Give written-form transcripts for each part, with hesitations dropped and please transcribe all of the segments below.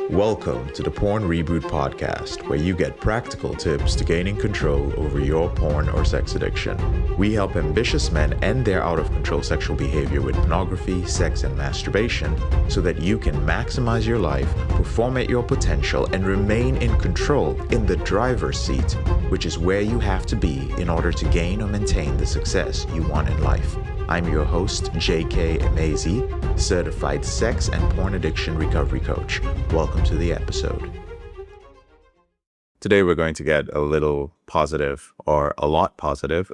Welcome to the Porn Reboot podcast, where you get practical tips to gaining control over your porn or sex addiction. We help ambitious men end their out-of-control sexual behavior with pornography, sex, and masturbation so that you can maximize your life, perform at your potential, and remain in control in the driver's seat, which is where you have to be in order to gain or maintain the success you want in life. I'm your host, J.K. Amazy, certified sex and porn addiction recovery coach. Welcome to the episode. Today we're going to get a little positive, or a lot positive,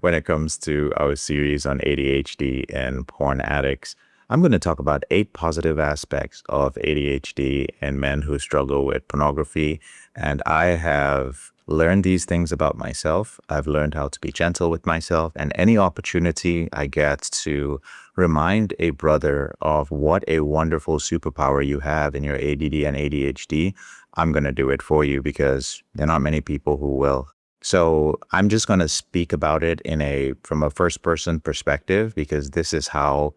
when it comes to our series on ADHD and porn addicts. I'm going to talk about 8 positive aspects of ADHD and men who struggle with pornography. And I have learned these things about myself. I've learned how to be gentle with myself, and any opportunity I get to remind a brother of what a wonderful superpower you have in your ADD and ADHD, I'm going to do it for you, because there are not many people who will. So I'm just going to speak about it from a first person perspective, because this is how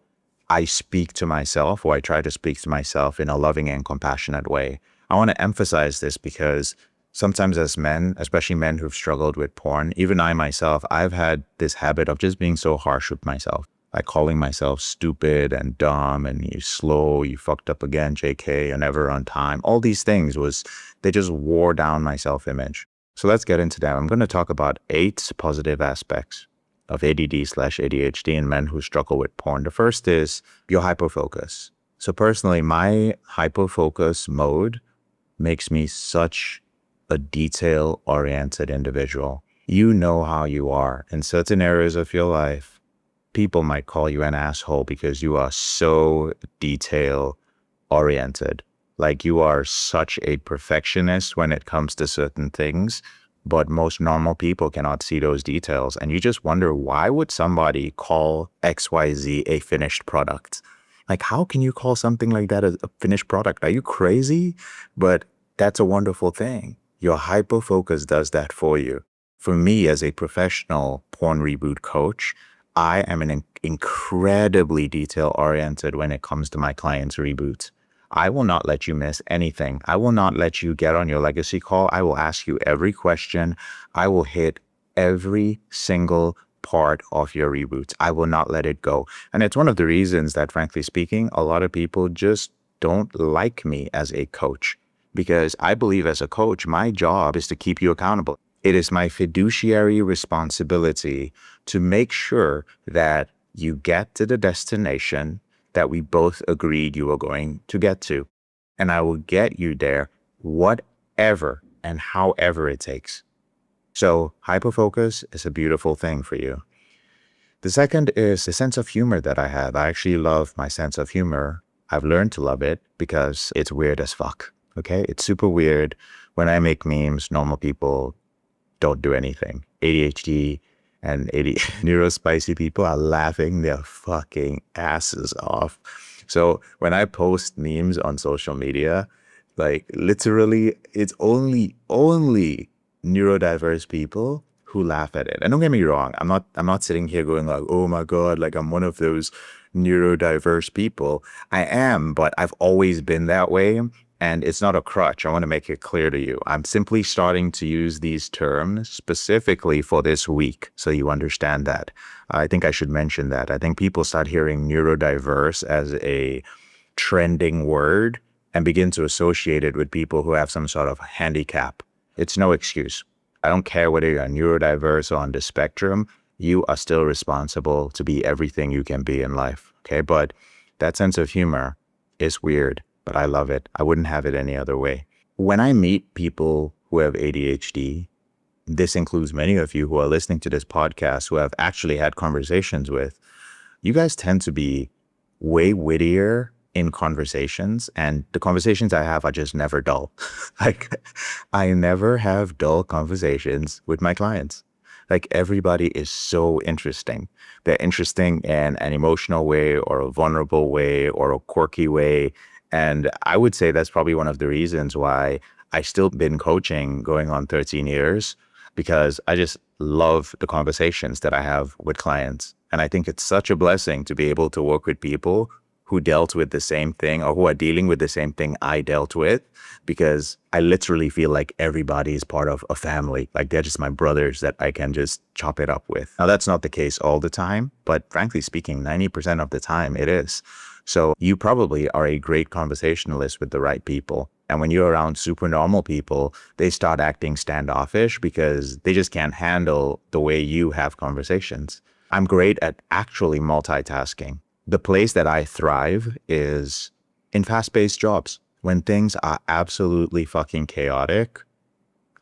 I speak to myself, or I try to speak to myself in a loving and compassionate way. I want to emphasize this because sometimes as men, especially men who've struggled with porn, even I myself, I've had this habit of just being so harsh with myself, like calling myself stupid and dumb and you slow, you fucked up again, JK, you're never on time. All these things they just wore down my self-image. So let's get into that. I'm going to talk about 8 positive aspects of ADD/ADHD in men who struggle with porn. The first is your hyperfocus. So personally, my hyperfocus mode makes me such a detail-oriented individual. You know how you are. In certain areas of your life, people might call you an asshole because you are so detail-oriented. Like, you are such a perfectionist when it comes to certain things, but most normal people cannot see those details. And you just wonder, why would somebody call XYZ a finished product? Like, how can you call something like that a finished product? Are you crazy? But that's a wonderful thing. Your hyperfocus does that for you. For me, as a professional porn reboot coach, I am incredibly detail-oriented when it comes to my clients' reboots. I will not let you miss anything. I will not let you get on your legacy call. I will ask you every question. I will hit every single part of your reboots. I will not let it go. And it's one of the reasons that, frankly speaking, a lot of people just don't like me as a coach. Because I believe as a coach, my job is to keep you accountable. It is my fiduciary responsibility to make sure that you get to the destination that we both agreed you were going to get to. And I will get you there whatever and however it takes. So hyperfocus is a beautiful thing for you. The second is the sense of humor that I have. I actually love my sense of humor. I've learned to love it because it's weird as fuck. Okay, it's super weird. When I make memes, normal people don't do anything. ADHD and neurospicy people are laughing their fucking asses off. So when I post memes on social media, like literally, it's only neurodiverse people who laugh at it. And don't get me wrong, I'm not sitting here going like, oh my God, like I'm one of those neurodiverse people. I am, but I've always been that way. And it's not a crutch. I want to make it clear to you. I'm simply starting to use these terms specifically for this week, so you understand that. I think I should mention that. I think people start hearing neurodiverse as a trending word and begin to associate it with people who have some sort of handicap. It's no excuse. I don't care whether you're neurodiverse or on the spectrum. You are still responsible to be everything you can be in life. Okay, but that sense of humor is weird. But I love it. I wouldn't have it any other way. When I meet people who have ADHD, this includes many of you who are listening to this podcast who have actually had conversations with, you guys tend to be way wittier in conversations, and the conversations I have are just never dull. Like, I never have dull conversations with my clients. Like, everybody is so interesting. They're interesting in an emotional way, or a vulnerable way, or a quirky way. And I would say that's probably one of the reasons why I still been coaching going on 13 years, because I just love the conversations that I have with clients. And I think it's such a blessing to be able to work with people who dealt with the same thing or who are dealing with the same thing I dealt with, because I literally feel like everybody is part of a family. Like they're just my brothers that I can just chop it up with. Now, that's not the case all the time, but frankly speaking, 90% of the time it is. So you probably are a great conversationalist with the right people. And when you're around super normal people, they start acting standoffish because they just can't handle the way you have conversations. I'm great at actually multitasking. The place that I thrive is in fast-paced jobs. When things are absolutely fucking chaotic,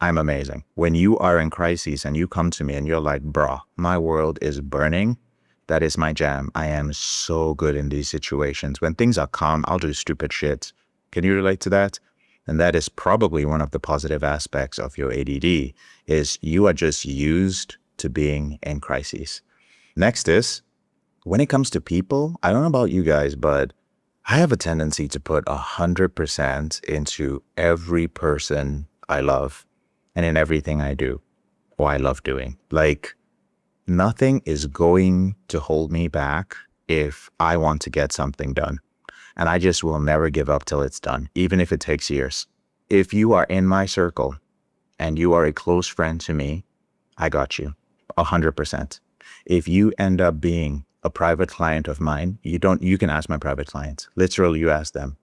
I'm amazing. When you are in crises and you come to me and you're like, bruh, my world is burning, that is my jam. I am so good in these situations. When things are calm, I'll do stupid shit. Can you relate to that? And that is probably one of the positive aspects of your ADD, is you are just used to being in crises. Next is, when it comes to people, I don't know about you guys, but I have a tendency to put 100% into every person I love and in everything I do or I love doing. Like, nothing is going to hold me back if I want to get something done. And I just will never give up till it's done, even if it takes years. If you are in my circle and you are a close friend to me, I got you 100%. If you end up being a private client of mine, you can ask my private clients. Literally, you ask them.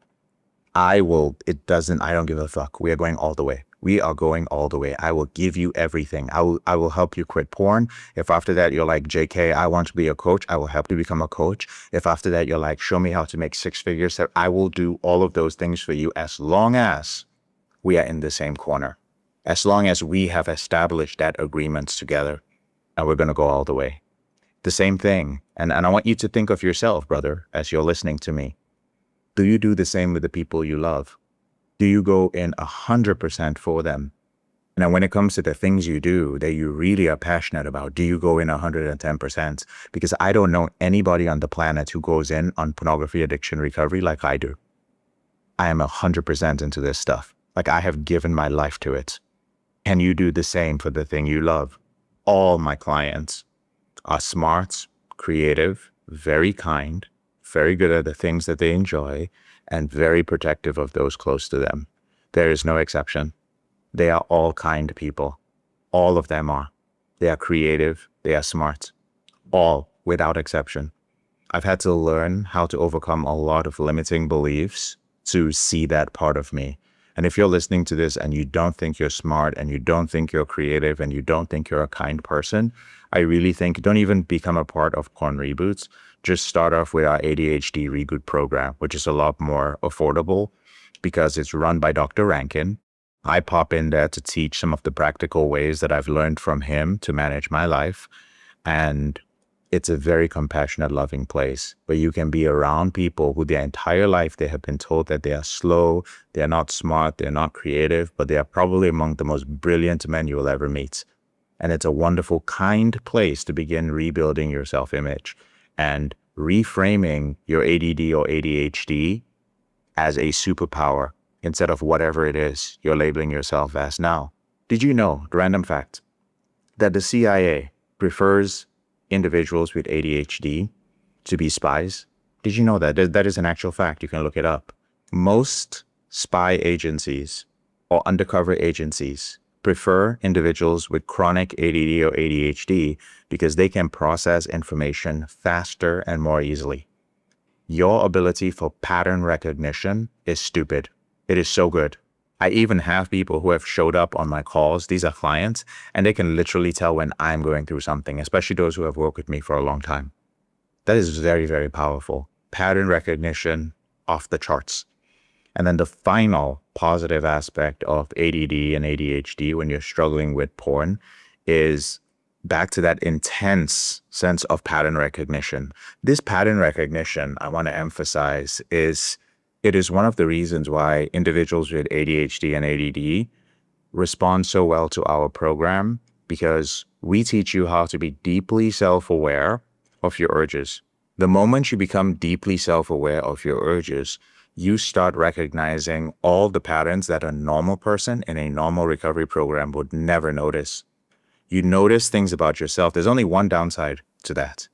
I don't give a fuck. We are going all the way. We are going all the way. I will give you everything. I will help you quit porn. If after that you're like, JK, I want to be a coach, I will help you become a coach. If after that you're like, show me how to make 6 figures, I will do all of those things for you, as long as we are in the same corner. As long as we have established that agreement together, and we're going to go all the way. The same thing. And I want you to think of yourself, brother, as you're listening to me. Do you do the same with the people you love? Do you go in 100% for them? Now, when it comes to the things you do that you really are passionate about, do you go in 110%? Because I don't know anybody on the planet who goes in on pornography addiction recovery like I do. I am 100% into this stuff. Like, I have given my life to it. Can you do the same for the thing you love? All my clients are smart, creative, very kind, very good at the things that they enjoy, and very protective of those close to them. There is no exception. They are all kind people. All of them are. They are creative. They are smart. All, without exception. I've had to learn how to overcome a lot of limiting beliefs to see that part of me. And if you're listening to this and you don't think you're smart and you don't think you're creative and you don't think you're a kind person, I really think don't even become a part of Porn Reboots. Just start off with our ADHD Reboot program, which is a lot more affordable because it's run by Dr. Rankin. I pop in there to teach some of the practical ways that I've learned from him to manage my life. And it's a very compassionate, loving place where you can be around people who their entire life they have been told that they are slow, they're not smart, they're not creative, but they are probably among the most brilliant men you will ever meet. And it's a wonderful, kind place to begin rebuilding your self-image and reframing your ADD or ADHD as a superpower instead of whatever it is you're labeling yourself as now. Did you know, random fact, that the CIA prefers individuals with ADHD to be spies? Did you know that? That is an actual fact. You can look it up. Most spy agencies or undercover agencies prefer individuals with chronic ADD or ADHD because they can process information faster and more easily. Your ability for pattern recognition is stupid. It is so good. I even have people who have showed up on my calls. These are clients, and they can literally tell when I'm going through something, especially those who have worked with me for a long time. That is very, very powerful. Pattern recognition off the charts. And then the final positive aspect of ADD and ADHD when you're struggling with porn is back to that intense sense of pattern recognition. This pattern recognition, I want to emphasize, it is one of the reasons why individuals with ADHD and ADD respond so well to our program, because we teach you how to be deeply self-aware of your urges. The moment you become deeply self-aware of your urges, you start recognizing all the patterns that a normal person in a normal recovery program would never notice. You notice things about yourself. There's only one downside to that.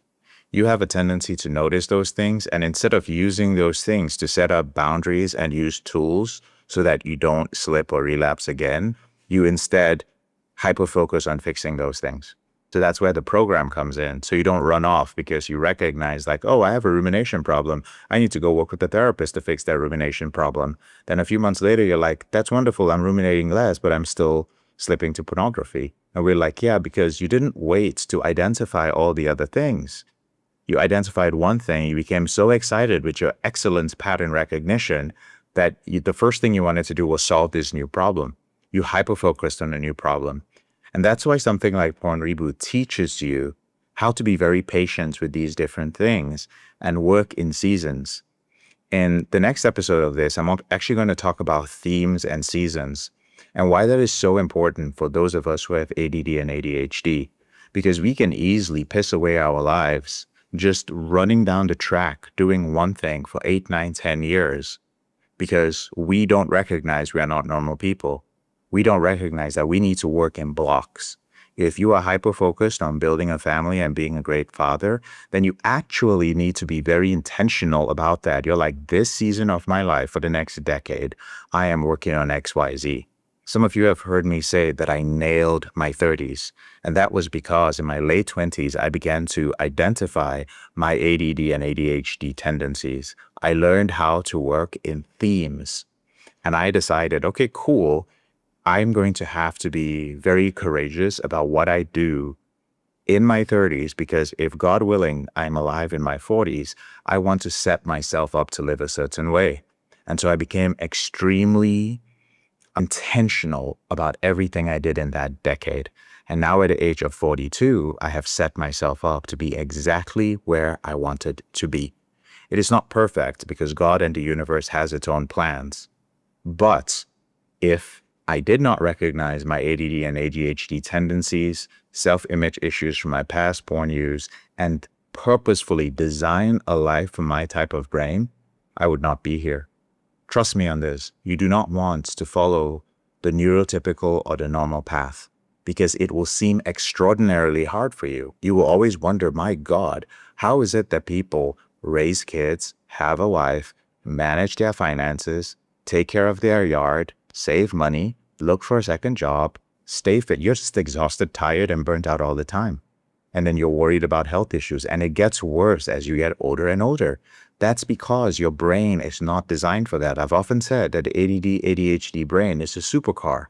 you have a tendency to notice those things. And instead of using those things to set up boundaries and use tools so that you don't slip or relapse again, you instead hyper focus on fixing those things. So that's where the program comes in. So you don't run off because you recognize, like, oh, I have a rumination problem. I need to go work with the therapist to fix that rumination problem. Then a few months later, you're like, that's wonderful. I'm ruminating less, but I'm still slipping to pornography. And we're like, yeah, because you didn't wait to identify all the other things. You identified one thing. You became so excited with your excellent pattern recognition that the first thing you wanted to do was solve this new problem. You hyper-focused on a new problem. And that's why something like Porn Reboot teaches you how to be very patient with these different things and work in seasons. In the next episode of this, I'm actually going to talk about themes and seasons and why that is so important for those of us who have ADD and ADHD, because we can easily piss away our lives just running down the track, doing one thing for 8, 9, 10 years because we don't recognize we are not normal people. We don't recognize that we need to work in blocks. If you are hyper-focused on building a family and being a great father, then you actually need to be very intentional about that. You're like, this season of my life for the next decade, I am working on XYZ. Some of you have heard me say that I nailed my 30s, and that was because in my late 20s, I began to identify my ADD and ADHD tendencies. I learned how to work in themes, and I decided, okay, cool. I'm going to have to be very courageous about what I do in my 30s, because if God willing, I'm alive in my 40s, I want to set myself up to live a certain way. And so I became extremely intentional about everything I did in that decade. And now at the age of 42, I have set myself up to be exactly where I wanted to be. It is not perfect because God and the universe has its own plans. But if I did not recognize my ADD and ADHD tendencies, self-image issues from my past porn use, and purposefully design a life for my type of brain, I would not be here. Trust me on this. You do not want to follow the neurotypical or the normal path because it will seem extraordinarily hard for you. You will always wonder, my God, how is it that people raise kids, have a wife, manage their finances, take care of their yard, save money, look for a second job, stay fit? You're just exhausted, tired, and burnt out all the time. And then you're worried about health issues. And it gets worse as you get older and older. That's because your brain is not designed for that. I've often said that the ADD, ADHD brain is a supercar.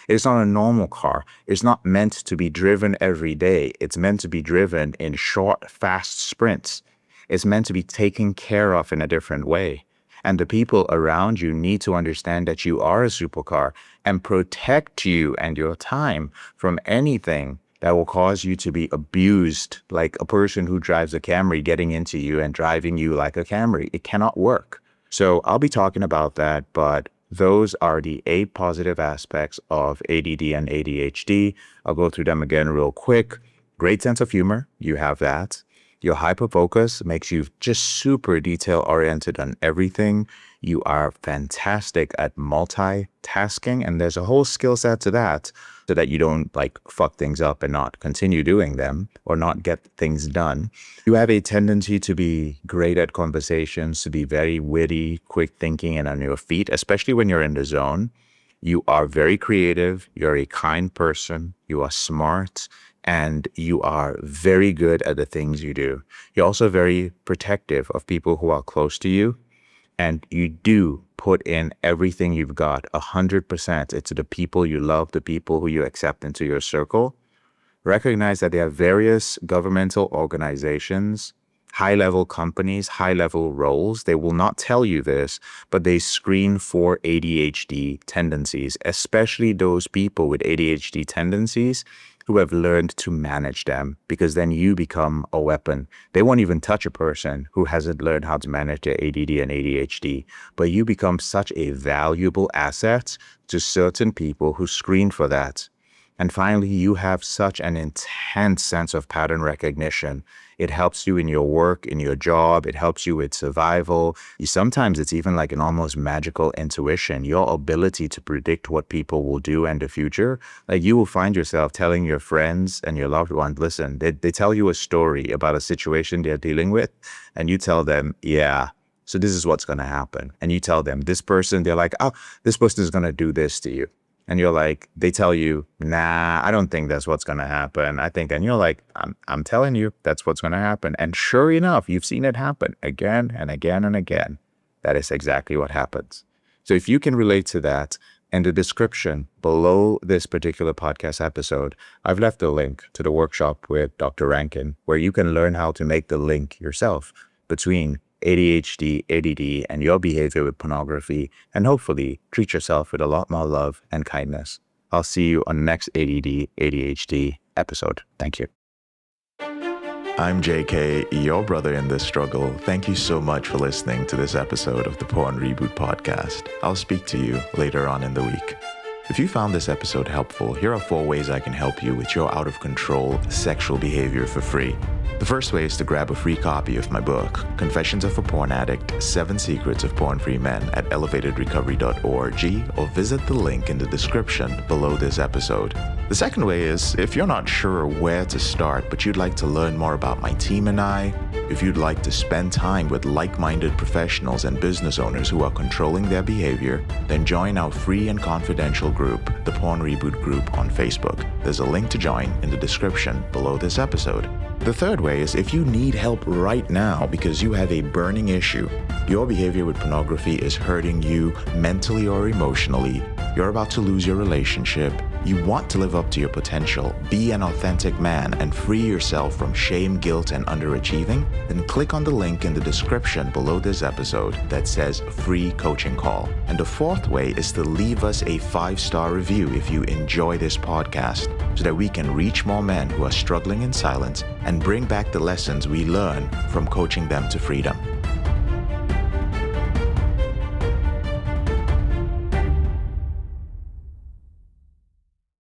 It's not a normal car. It's not meant to be driven every day. It's meant to be driven in short, fast sprints. It's meant to be taken care of in a different way. And the people around you need to understand that you are a supercar and protect you and your time from anything that will cause you to be abused, like a person who drives a Camry getting into you and driving you like a Camry. It cannot work. So I'll be talking about that, but those are the 8 positive aspects of ADD and ADHD. I'll go through them again real quick. Great sense of humor, you have that. Your hyperfocus makes you just super detail-oriented on everything. You are fantastic at multitasking, and there's a whole skill set to that so that you don't like fuck things up and not continue doing them or not get things done. You have a tendency to be great at conversations, to be very witty, quick thinking, and on your feet, especially when you're in the zone. You are very creative. You're a kind person. You are smart. And you are very good at the things you do. You're also very protective of people who are close to you. And you do put in everything you've got, 100%. It's the people you love, the people who you accept into your circle. Recognize that there are various governmental organizations, high-level companies, high-level roles. They will not tell you this, but they screen for ADHD tendencies, especially those people with ADHD tendencies who have learned to manage them, because then you become a weapon. They won't even touch a person who hasn't learned how to manage their ADD and ADHD, but you become such a valuable asset to certain people who screen for that. And finally, you have such an intense sense of pattern recognition. It helps you in your work, in your job. It helps you with survival. Sometimes it's even like an almost magical intuition, your ability to predict what people will do in the future. Like you will find yourself telling your friends and your loved ones, listen, they tell you a story about a situation they're dealing with, and you tell them, yeah, so this is what's going to happen. And you tell them this person, they're like, oh, this person is going to do this to you. And you're like, they tell you, nah, I don't think that's what's going to happen. I think, and you're like, I'm telling you, that's what's going to happen. And sure enough, you've seen it happen again and again and again. That is exactly what happens. So if you can relate to that, in the description below this particular podcast episode, I've left a link to the workshop with Dr. Rankin, where you can learn how to make the link yourself between ADHD, ADD, and your behavior with pornography, and hopefully treat yourself with a lot more love and kindness. I'll see you on the next ADD, ADHD episode. Thank you. I'm JK, your brother in this struggle. Thank you so much for listening to this episode of the Porn Reboot podcast. I'll speak to you later on in the week. If you found this episode helpful, here are 4 ways I can help you with your out-of-control sexual behavior for free. The first way is to grab a free copy of my book, Confessions of a Porn Addict, 7 Secrets of Porn-Free Men at elevatedrecovery.org, or visit the link in the description below this episode. The second way is, if you're not sure where to start, but you'd like to learn more about my team and I, if you'd like to spend time with like-minded professionals and business owners who are controlling their behavior, then join our free and confidential group, the Porn Reboot group on Facebook. There's a link to join in the description below this episode. The third way is if you need help right now because you have a burning issue, your behavior with pornography is hurting you mentally or emotionally, you're about to lose your relationship, you want to live up to your potential, be an authentic man, and free yourself from shame, guilt, and underachieving, then click on the link in the description below this episode that says free coaching call. And the fourth way is to leave us a 5-star review if you enjoy this podcast, so that we can reach more men who are struggling in silence and bring back the lessons we learn from coaching them to freedom.